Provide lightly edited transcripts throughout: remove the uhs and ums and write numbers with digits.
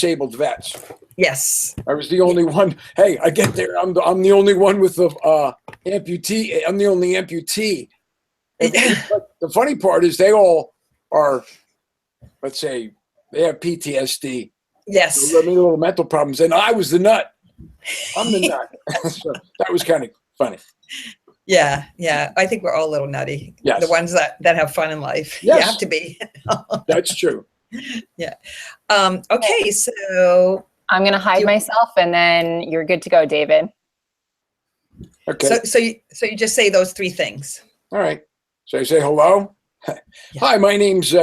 disabled vets. Yes. I was the only one. Hey, I get there. I'm the only one with the amputee. I'm the only amputee. But the funny part is they all are, let's say, they have PTSD. Yes. So, I mean, little mental problems. And I was the nut. I'm the nut. So that was kind of funny. Yeah. I think we're all a little nutty. Yes. The ones that have fun in life. Yes. You have to be. That's true. Yeah. Okay, so I'm going to hide myself, and then you're good to go, David. Okay. So you just say those three things. All right. So I say hello. Yeah. Hi, my name's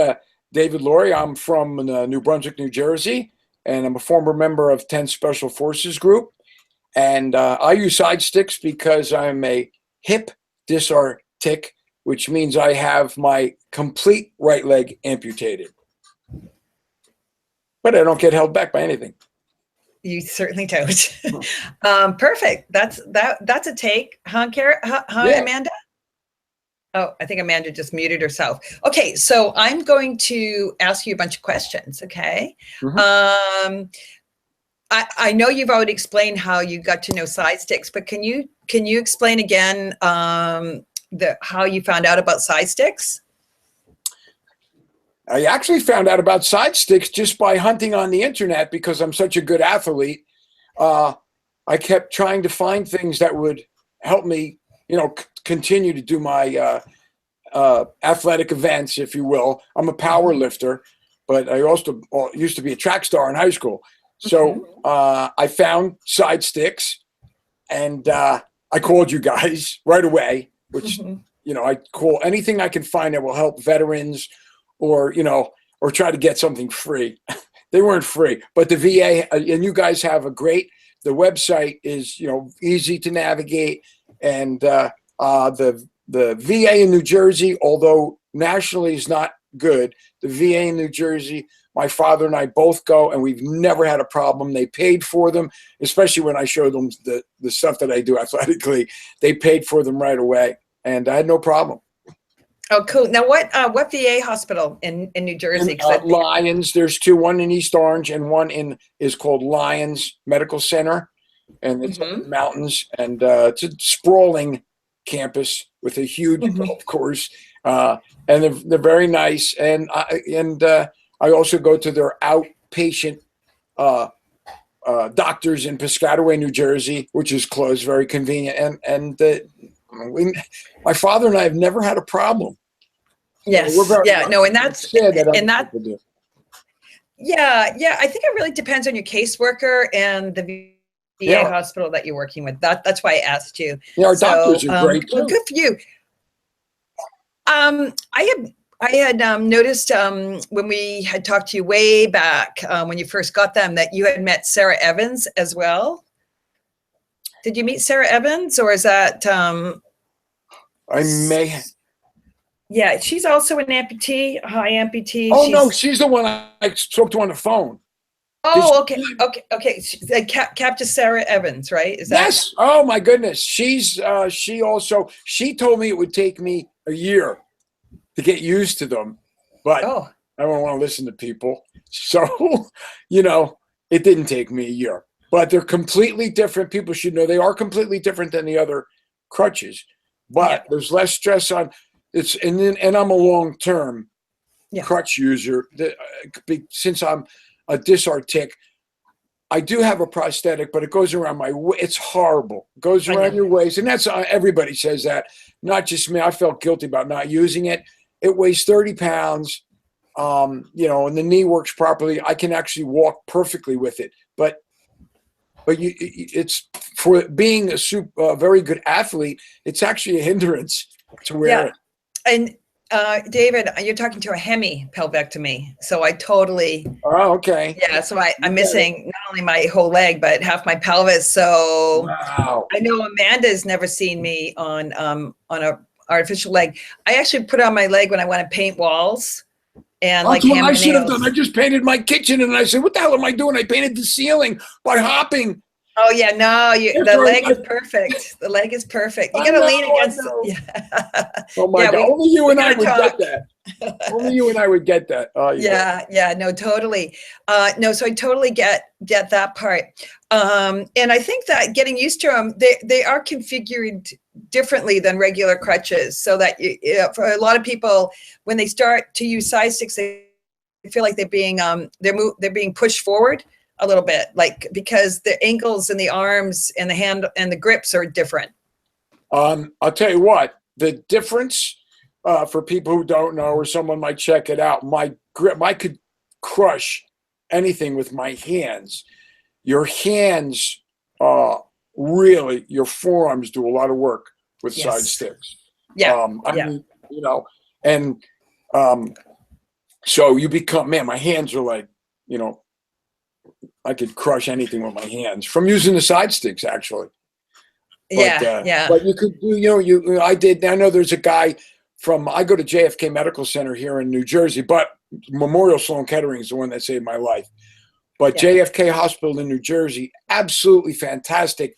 David Laurie. I'm from New Brunswick, New Jersey, and I'm a former member of 10 Special Forces Group. And I use side sticks because I'm a hip dysartic, which means I have my complete right leg amputated. But I don't get held back by anything. You certainly don't. Perfect. That's a take, huh, Kara? Huh, yeah. Amanda? Oh, I think Amanda just muted herself. Okay, so I'm going to ask you a bunch of questions, okay? Mm-hmm. I know you've already explained how you got to know side sticks, but can you explain again how you found out about side sticks? I actually found out about side sticks just by hunting on the internet because I'm such a good athlete. I kept trying to find things that would help me, continue to do my athletic events, if you will. I'm a power lifter, but I also used to be a track star in high school. So I found side sticks, and I called you guys right away, which, I call anything I can find that will help veterans or try to get something free. They weren't free, but the VA, and you guys have the website is, easy to navigate. And the VA in New Jersey, although nationally is not good, the VA in New Jersey, my father and I both go, and we've never had a problem. They paid for them, especially when I showed them the stuff that I do athletically. They paid for them right away, and I had no problem. Oh, cool. Now, what VA hospital in New Jersey? Lyons. There's two, one in East Orange and one is called Lyons Medical Center, and it's up in the mountains, and it's a sprawling campus with a huge golf course, and they're very nice. And I also go to their outpatient doctors in Piscataway, New Jersey, which is close, very convenient. And my father and I have never had a problem. Yes. Yeah. No. And that's I think it really depends on your caseworker and the VA hospital that you're working with. That's why I asked you. Yeah, our doctors are great too. Well, good for you. I had noticed when we had talked to you way back when you first got them that you had met Sarah Evans as well. Did you meet Sarah Evans, or is that? I may. Yeah, she's also an amputee, high amputee. Oh, no, she's the one I spoke to on the phone. Oh, okay. Captain Sarah Evans, right? Is that? Yes. Oh my goodness. She told me it would take me a year to get used to them, but I don't want to listen to people. So, it didn't take me a year, but they're completely different. People should know they are completely different than the other crutches, but there's less stress on it's. And I'm a long-term crutch user. Since I'm a dysartic, I do have a prosthetic, but it goes around my waist. It's horrible. It goes around your waist. And that's everybody says that, not just me. I felt guilty about not using it. It weighs 30 pounds, and the knee works properly. I can actually walk perfectly with it. But it's for being a very good athlete, it's actually a hindrance to wear it. And David, you're talking to a hemipelvectomy, so I totally. Oh, okay. Yeah, so I'm missing not only my whole leg but half my pelvis. So wow. I know Amanda's never seen me on a artificial leg. I actually put on my leg when I want to paint walls, and that's what I should have done. I just painted my kitchen, and I said, "What the hell am I doing?" I painted the ceiling by hopping. Oh yeah, no, That's the right. leg is perfect. The leg is perfect. You I gotta know, lean I against. know. Yeah. Oh my Yeah, God! Only you we and I gotta would talk. get that. Only you and I would get that. Oh, you bet. Yeah, no, totally. No, so I totally get that part. And I think that getting used to them, they are configured differently than regular crutches, so that for a lot of people, when they start to use side sticks, they feel like they're being pushed forward a little bit, like because the ankles and the arms and the hand and the grips are different. I'll tell you what. The difference for people who don't know, or someone might check it out. My grip, I could crush anything with my hands. Your hands, really, your forearms do a lot of work with side Yes. sticks. Yeah. I Yeah. mean, and so you become, man, my hands are like, I could crush anything with my hands from using the side sticks, actually. Yeah. But you could do, I did. I know there's a guy I go to JFK Medical Center here in New Jersey, but Memorial Sloan Kettering is the one that saved my life. But Yeah. JFK Hospital in New Jersey, absolutely fantastic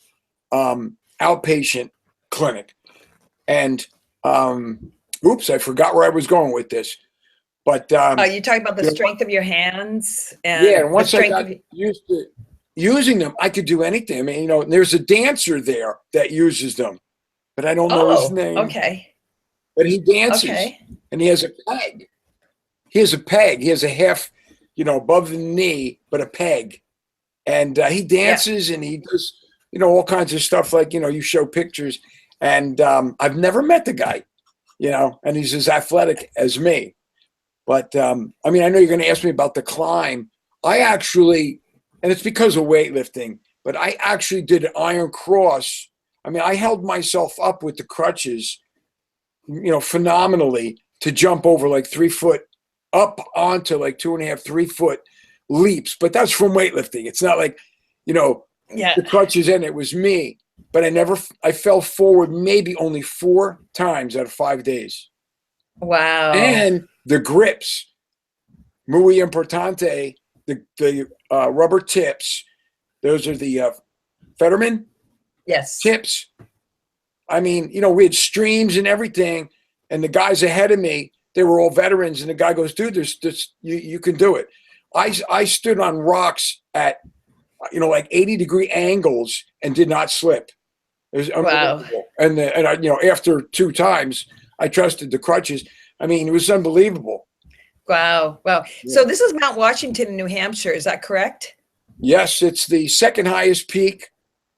outpatient clinic. And oops, I forgot where I was going with this. But You talk about the strength of your hands and yeah, and the once I strength got of used to using them, I could do anything. I mean, there's a dancer there that uses them, but I don't know his name. Okay. But he dances, Okay. and he has a peg. He has a peg. He has a half, above the knee, but a peg. And he dances and he does, all kinds of stuff like, you show pictures. And I've never met the guy, and he's as athletic as me. But I mean, I know you're going to ask me about the climb. I actually, and it's because of weightlifting, but I actually did an iron cross. I mean, I held myself up with the crutches, phenomenally to jump over like 3 foot up onto like 2.5, 3 foot leaps. But that's from weightlifting. It's not like, Yeah. the crutches in it was me. But I fell forward maybe only 4 times out of 5 days. Wow. And the grips, muy importante, the rubber tips, those are the Fetterman Yes. tips. I mean, we had streams and everything, and the guys ahead of me, they were all veterans, and the guy goes, dude, there's this, you can do it. I stood on rocks at, like 80-degree angles and did not slip. It was unbelievable. Wow. And I, after 2 times, I trusted the crutches. I mean, it was unbelievable. Wow. Yeah. So this is Mount Washington in New Hampshire. Is that correct? Yes, it's the second highest peak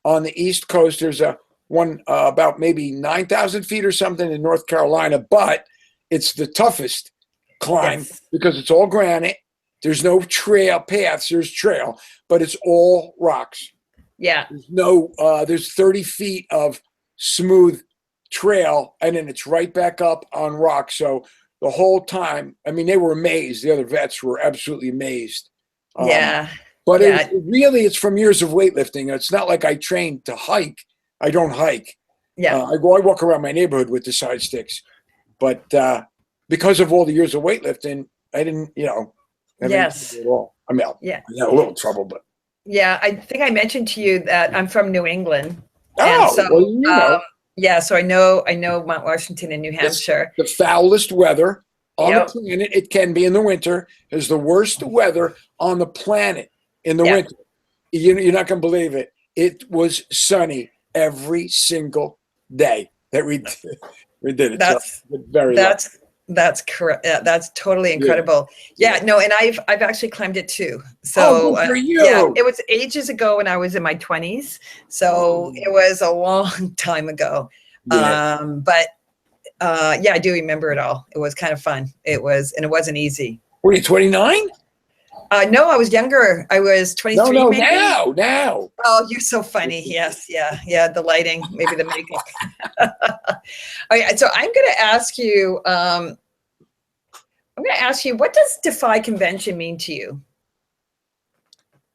on the East Coast. There's one about maybe 9,000 feet or something in North Carolina, but it's the toughest climb because it's all granite. There's no trail paths. There's trail, but it's all rocks. Yeah. There's 30 feet of smooth trail, and then it's right back up on rock. So the whole time, I mean, they were amazed. The other vets were absolutely amazed. Yeah. But it's from years of weightlifting. It's not like I trained to hike. I don't hike. Yeah. I walk around my neighborhood with the side sticks. But because of all the years of weightlifting, I didn't, Yes. at all. I mean, Yeah. I had a little trouble, but. Yeah. I think I mentioned to you that I'm from New England. Oh, and so, well, you know. Yeah. So I know Mount Washington in New Hampshire. The foulest weather on Yep. the planet. It can be in the winter. Is the worst weather on the planet in the winter. You're not going to believe it. It was sunny every single day that we did it. That's correct. Yeah, that's totally incredible. Yeah. No, and I've actually climbed it too. So good for you. Yeah, it was ages ago when I was in my 20s. So it was a long time ago. Yeah. I do remember it all. It was kind of fun. It wasn't easy. Were you 29? No, I was younger. I was 23. No, maybe. now. Oh, you're so funny. Yes. Yeah. The lighting, maybe the makeup. Okay, so I'm going to ask you, what does defy convention mean to you?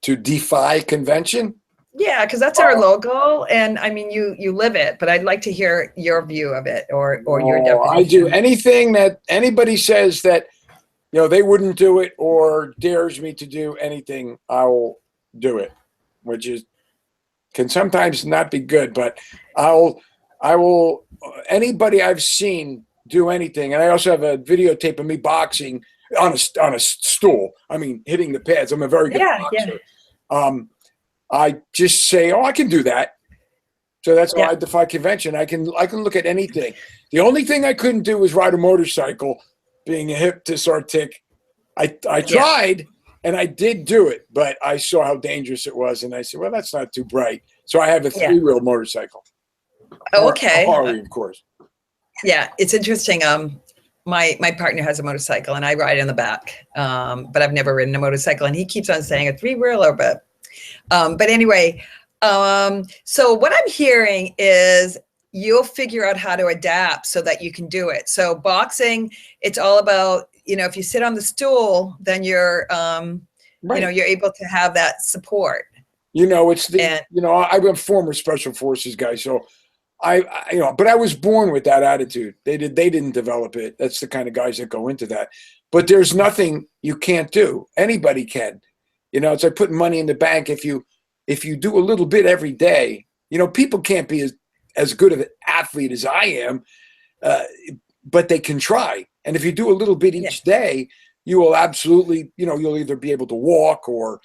To defy convention? Yeah, because that's our logo. And I mean, you live it, but I'd like to hear your view of it or your definition. I do anything that anybody says that, they wouldn't do it or dares me to do anything, I will do it, which is can sometimes not be good, but I will, anybody I've seen do anything. And I also have a videotape of me boxing on a stool. I mean, hitting the pads. I'm a very good boxer. I just say, oh, I can do that. So that's why I defy convention. I can look at anything. The only thing I couldn't do was ride a motorcycle, being a hip dysartic. I tried and I did do it, but I saw how dangerous it was. And I said, well, that's not too bright. So I have a 3-wheel motorcycle. Oh, okay. A Harley, of course. Yeah, it's interesting. My partner has a motorcycle and I ride in the back, but I've never ridden a motorcycle. And he keeps on saying a 3-wheeler, but anyway, so what I'm hearing is you'll figure out how to adapt so that you can do it. So boxing, it's all about, if you sit on the stool, then you're, you're able to have that support. It's I'm a former special forces guy, so but I was born with that attitude. They didn't develop it. That's the kind of guys that go into that. But there's nothing you can't do. Anybody can. It's like putting money in the bank. If you do a little bit every day, people can't be as good of an athlete as I am, but they can try. And if you do a little bit each day, you will absolutely, you'll either be able to walk or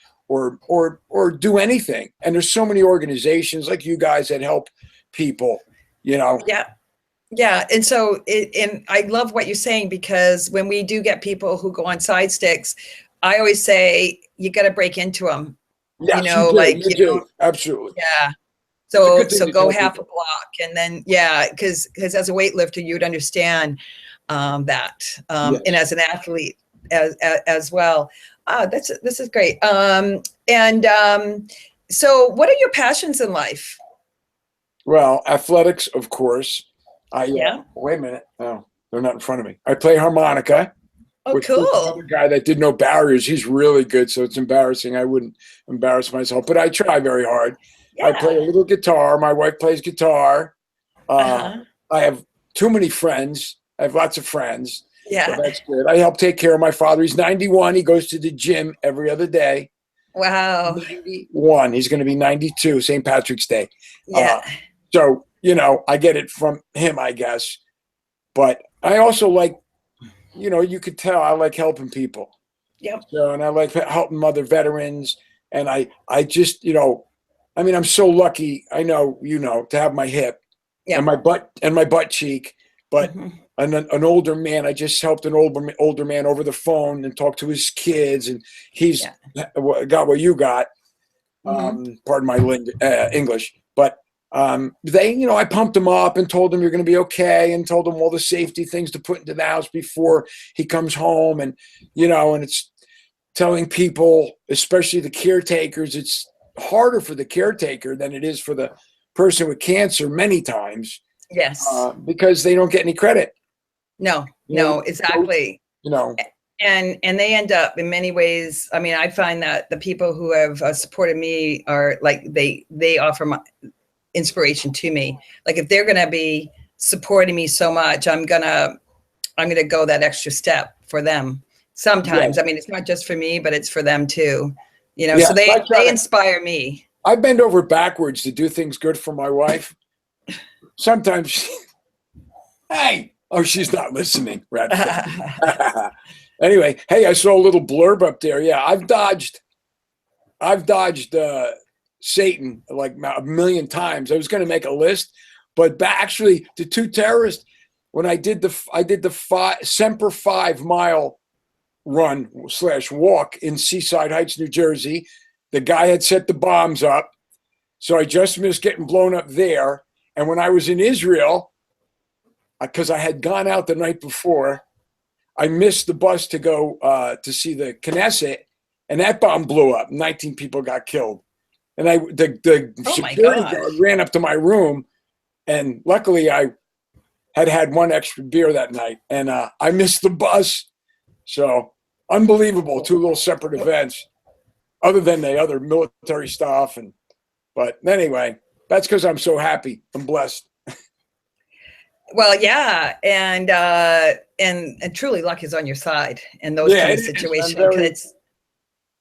do anything. And there's so many organizations like you guys that help people, Yeah. And so, and I love what you're saying, because when we do get people who go on side sticks, I always say, you got to break into them. Yes, you do. Absolutely. Yeah. So go half a block, and then, because as a weightlifter, you'd understand that, and as an athlete as well. This is great. So what are your passions in life? Well, athletics, of course. Wait a minute. No, they're not in front of me. I play harmonica. Oh, cool. The guy that did no barriers, he's really good, so it's embarrassing. I wouldn't embarrass myself, but I try very hard. Yeah. I play a little guitar. My wife plays guitar. I have too many friends. I have lots of friends. Yeah. So that's good. I help take care of my father. He's 91. He goes to the gym every other day. Wow. 91. He's going to be 92, St. Patrick's Day. Yeah. So, I get it from him, I guess. But I also like, you could tell I like helping people. Yep. So, and I like helping other veterans. And I just, I'm so lucky, I know, to have my hip and my butt cheek. But an older man, I just helped an older man over the phone and talked to his kids, and he's got what you got. Pardon my English, but I pumped him up and told him you're going to be okay, and told him all the safety things to put into the house before he comes home, and and it's telling people, especially the caretakers, it's harder for the caretaker than it is for the person with cancer many times. Yes, because they don't get any credit. No, exactly. And they end up in many ways. I mean, I find that the people who have supported me are like, they offer my inspiration to me. Like, if they're going to be supporting me so much, I'm going to go that extra step for them. Sometimes, I mean, it's not just for me, but it's for them too, so they inspire me. I bend over backwards to do things good for my wife. Sometimes, she's not listening. Anyway, hey, I saw a little blurb up there. Yeah, I've dodged Satan like a million times. I was going to make a list, but actually, the 2 terrorists, when I did the Semper 5-mile run / walk in Seaside Heights, New Jersey, the guy had set the bombs up, so I just missed getting blown up there. And when I was in Israel, because I had gone out the night before, I missed the bus to go to see the Knesset, and that bomb blew up. 19 people got killed. And the security guard ran up to my room, and luckily I had 1 extra beer that night, and I missed the bus. So unbelievable, 2 little separate events, other than the other military stuff. But anyway, that's because I'm so happy. I'm blessed. Well, yeah, and truly luck is on your side in those kind of situations.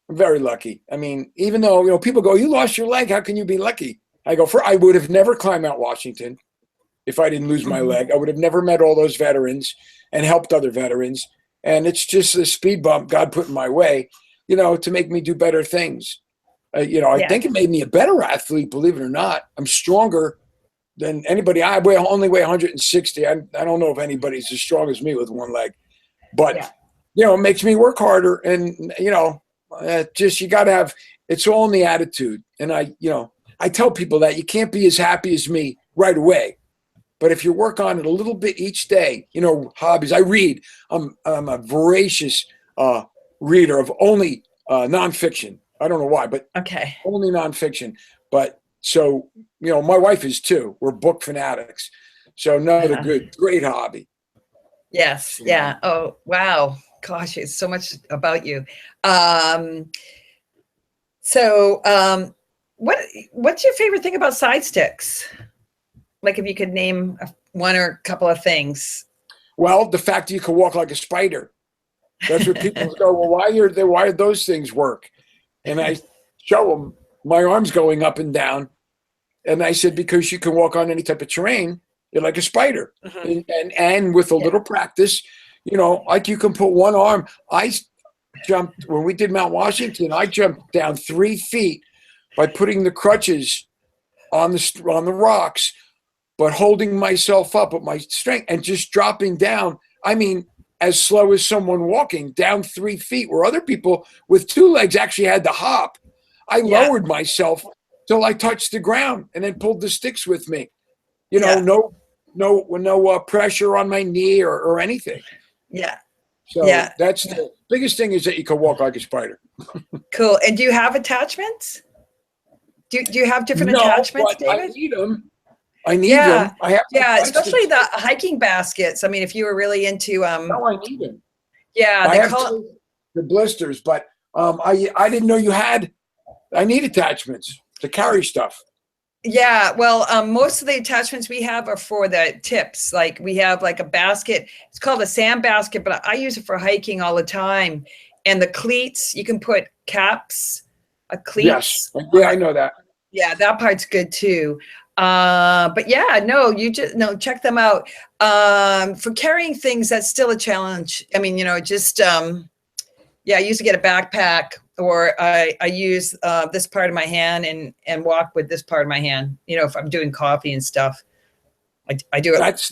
I'm very lucky. I mean, even though people go, "You lost your leg, how can you be lucky?" I would have never climbed Mount Washington if I didn't lose my leg. I would have never met all those veterans and helped other veterans. And it's just a speed bump God put in my way, to make me do better things. I think it made me a better athlete, believe it or not. I'm stronger than anybody. I only weigh 160. I don't know if anybody's as strong as me with one leg. But, it makes me work harder. And, just you got to have – it's all in the attitude. And I tell people that you can't be as happy as me right away. But if you work on it a little bit each day, hobbies. I read. I'm a voracious reader of only nonfiction. I don't know why, but only nonfiction. But so, my wife is too. We're book fanatics. So another great hobby. Yes. Yeah. Oh, wow. Gosh, it's so much about you. What's your favorite thing about side sticks? Like if you could name one or a couple of things. Well, the fact that you can walk like a spider. That's what people go, well, why do those things work? And I show them my arms going up and down. And I said, because you can walk on any type of terrain, you're like a spider. And with a little practice, like you can put one arm. I jumped, when we did Mount Washington, I jumped down 3 feet by putting the crutches on the rocks, but holding myself up with my strength and just dropping down. I mean, as slow as someone walking down 3 feet, where other people with 2 legs actually had to hop. I lowered myself till I touched the ground and then pulled the sticks with me. No pressure on my knee or anything. Yeah. So that's the biggest thing, is that you can walk like a spider. Cool. And do you have attachments? Do you have different attachments, David? I need them. I need them. I have especially the hiking baskets. I mean, if you were really into no, I need them. Yeah, I have the blisters, but I didn't know you had. I need attachments to carry stuff. Yeah, well, most of the attachments we have are for the tips. Like we have like a basket. It's called a sand basket, but I use it for hiking all the time. And the cleats, you can put caps, cleats. Yes, yeah, I know that. Yeah, that part's good too. But check them out. For carrying things, that's still a challenge. I mean, I used to get a backpack, or I use this part of my hand and walk with this part of my hand, if I'm doing coffee and stuff. I do it. That's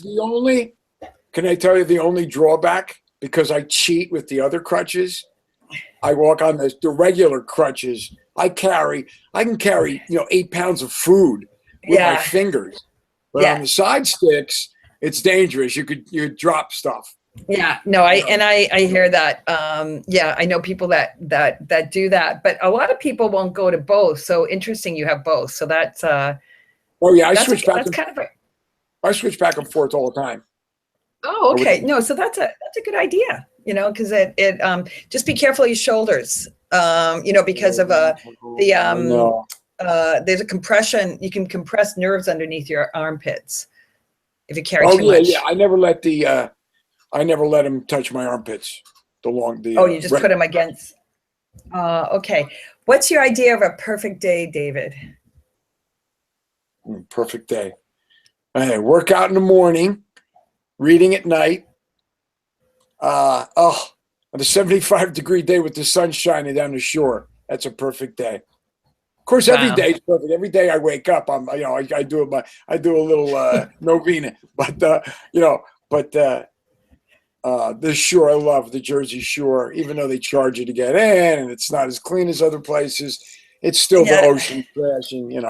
can I tell you the only drawback? Because I cheat with the other crutches. I walk on the regular crutches. I can carry 8 pounds of food with my fingers. But on the side sticks, it's dangerous. You drop stuff. Yeah, no, I hear that. I know people that do that, but a lot of people won't go to both. So interesting, you have both. So that's I switch back. I switch back and forth all the time. Oh, okay. No, so that's a good idea. Because it just be careful of your shoulders. Because of there's a compression. You can compress nerves underneath your armpits if you carry too much. I never let them touch my armpits. You just put them against. Okay. What's your idea of a perfect day, David? Perfect day. I work out in the morning, reading at night. On a 75-degree day with the sun shining down the shore, that's a perfect day. Of course, every day is perfect. Every day I wake up, I do a little novena, but this shore, I love the Jersey Shore. Even though they charge you to get in, and it's not as clean as other places, it's still the ocean crashing.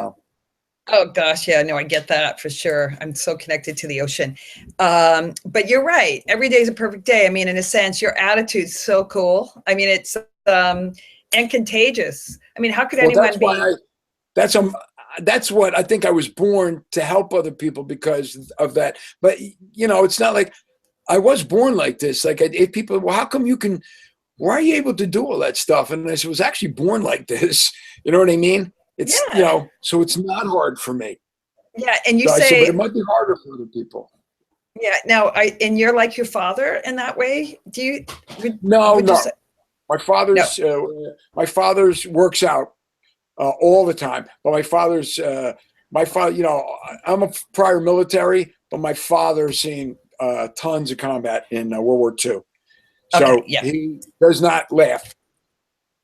Oh gosh, yeah, no, I get that for sure. I'm so connected to the ocean. But you're right. Every day is a perfect day. I mean, in a sense, your attitude's so cool. I mean, it's and contagious. I mean, how could anyone be? That's what I think. I was born to help other people because of that. But it's not like I was born like this. Like people, well, how come you can? Why are you able to do all that stuff? And I said, I was actually born like this. You know what I mean? It's so it's not hard for me. Yeah, and you but it might be harder for other people. Yeah. Now, and you're like your father in that way. Do you? No. My father's works out all the time, but my father's my father, I'm a prior military, but my father's seen tons of combat in World War II. So Okay, yeah. he does not laugh.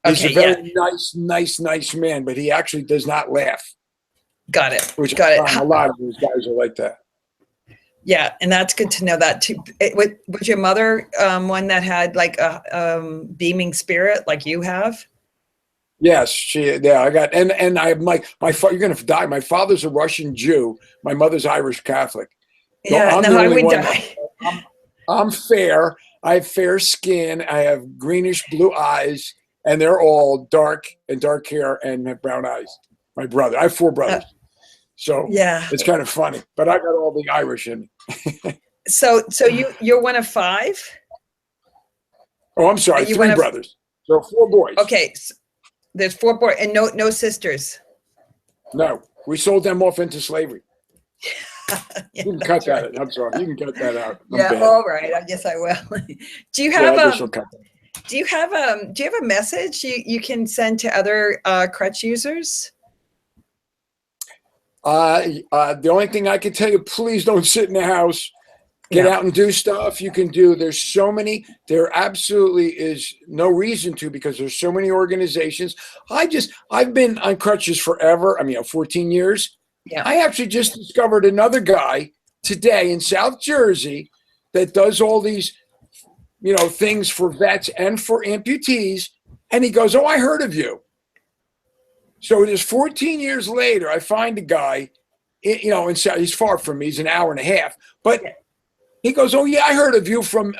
He's Okay, a very yeah. nice man, but he actually does not laugh, Got it. which Got I it. find a lot of those guys are like that. Yeah, and that's good to know that too. Was your mother one that had like a beaming spirit like you have? Yes, I got, and I have you're going to die. My father's a Russian Jew. My mother's Irish Catholic. So Yeah, I'm no, the I only would one. die. I'm fair. I have fair skin. I have greenish blue eyes, and they're all dark hair and have brown eyes. My brother. I have 4 brothers. So Yeah. it's kind of funny, but I got all the Irish in me. So you're one of 5? Oh, I'm sorry. You 3 one of- brothers. So 4 boys. Okay. So there's 4 boys and no sisters. No, we sold them off into slavery. Yeah, You can that's cut that. right. I'm sorry. You can cut that out. I'm Yeah, bad. all right. I guess I will. Do you Yeah, have I guess I'll cut that. do you have a message you can send to other crutch users? The only thing I can tell you, please don't sit in the house. Get Yeah. out and do stuff you can do. There's so many. There absolutely is no reason to, because there's so many organizations. I've been on crutches forever. I mean, 14 years. Yeah. I actually just discovered another guy today in South Jersey that does all these, things for vets and for amputees. And he goes, "Oh, I heard of you." So it is 14 years later, I find a guy, he's far from me. He's an hour and a half, but he goes, "Oh yeah, I heard of you from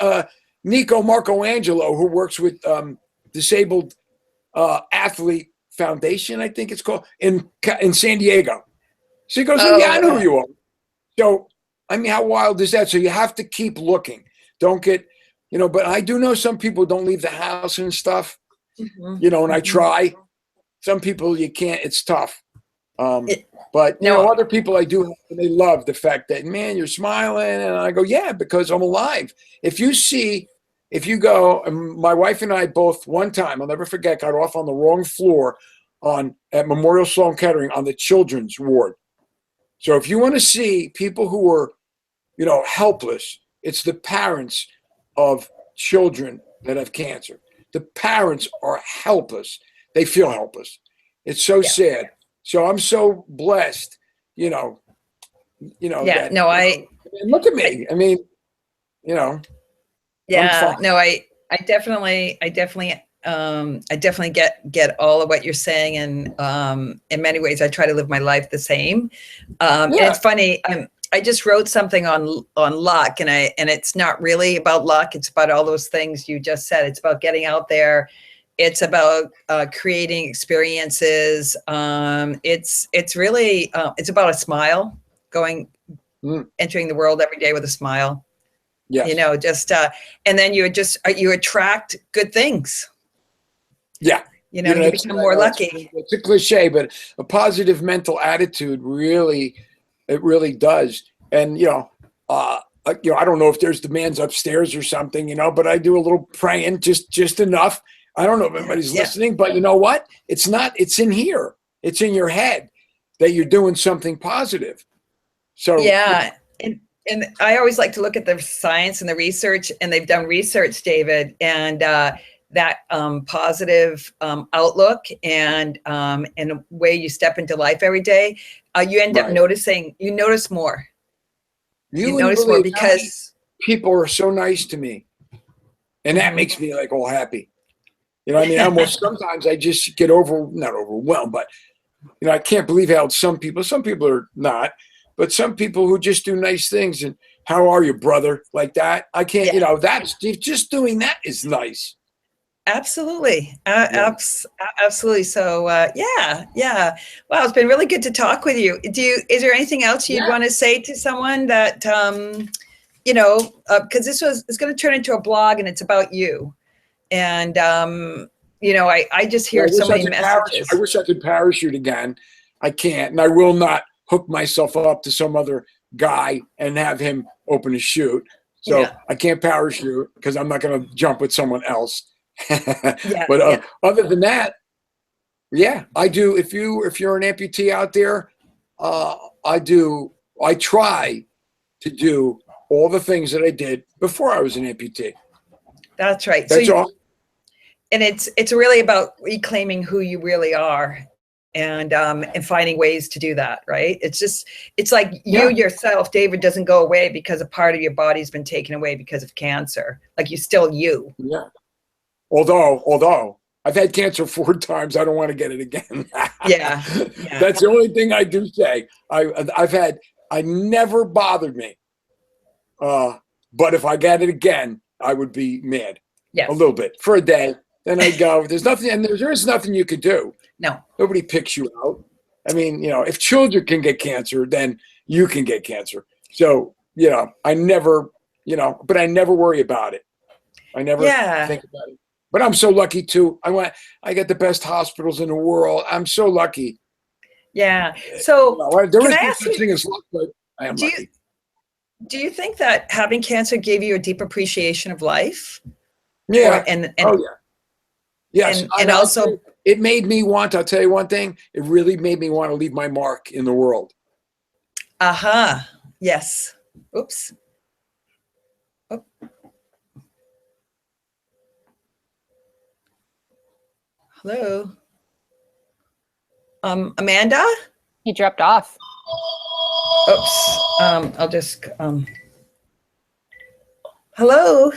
Nico Marcoangelo, who works with Disabled Athlete Foundation, I think it's called, in San Diego." So he goes, "Oh yeah, I know who you are." So, I mean, how wild is that? So you have to keep looking. Don't get, but I do know some people don't leave the house and stuff, and I try. Some people you can't, it's tough. But other people I do, and they love the fact that, man, you're smiling. And I go, yeah, because I'm alive. If you go, and my wife and I both one time, I'll never forget, got off on the wrong floor at Memorial Sloan Kettering on the children's ward. So if you want to see people who are, helpless, it's the parents of children that have cancer. The parents are helpless. They feel helpless. It's so sad. So I'm so blessed, Yeah, that, no, look at me. I mean, yeah, no, I definitely get all of what you're saying. And in many ways, I try to live my life the same. And it's funny. I just wrote something on luck, and it's not really about luck. It's about all those things you just said. It's about getting out there. It's about creating experiences. It's really it's about a smile, entering the world every day with a smile. Yes. And then you attract good things. Yeah. You become more lucky. It's a cliche, but a positive mental attitude really does. And I don't know if there's demands upstairs or something, but I do a little praying, just enough. I don't know if anybody's listening, but you know what? It's not. It's in here. It's in your head that you're doing something positive. So yeah. And I always like to look at the science and the research, and they've done research, David, and that positive outlook and the way you step into life every day, you end up noticing. You notice more. You notice more because people are so nice to me, and that makes me like all happy. I mean, almost sometimes I just get not overwhelmed, but I can't believe how some people are not, but some people who just do nice things and how are you, brother? Like that. I can't, that's just doing that is nice. Absolutely. Absolutely. So, yeah. Wow. It's been really good to talk with you. Is there anything else you'd want to say to someone that, because it's going to turn into a blog and it's about you. And, I just hear so many messages. I wish I could parachute again. I can't, and I will not hook myself up to some other guy and have him open a chute. So I can't parachute because I'm not going to jump with someone else. Other than that, I do. If you're an amputee out there, I try to do all the things that I did before I was an amputee. That's right. That's all. And it's really about reclaiming who you really are, and finding ways to do that, right? It's like you yourself, David, doesn't go away because a part of your body's been taken away because of cancer. Like, you're still you. Yeah. Although I've had cancer 4 times, I don't want to get it again. Yeah. That's the only thing I do say. I never bothered me. But if I got it again, I would be mad. Yes. A little bit for a day. Then I go, there's nothing, and there is nothing you could do. No. Nobody picks you out. I mean, if children can get cancer, then you can get cancer. So, I never, but I never worry about it. I never think about it. But I'm so lucky too. I get the best hospitals in the world. I'm so lucky. Yeah. So there is no such thing as luck, but I am lucky. Do you think that having cancer gave you a deep appreciation of life? Yeah. Oh yeah. Yes. And also, it made me want, I'll tell you one thing, it really made me want to leave my mark in the world. Yes. Oops. Oh. Hello. Amanda? He dropped off. Oops. I'll just, hello.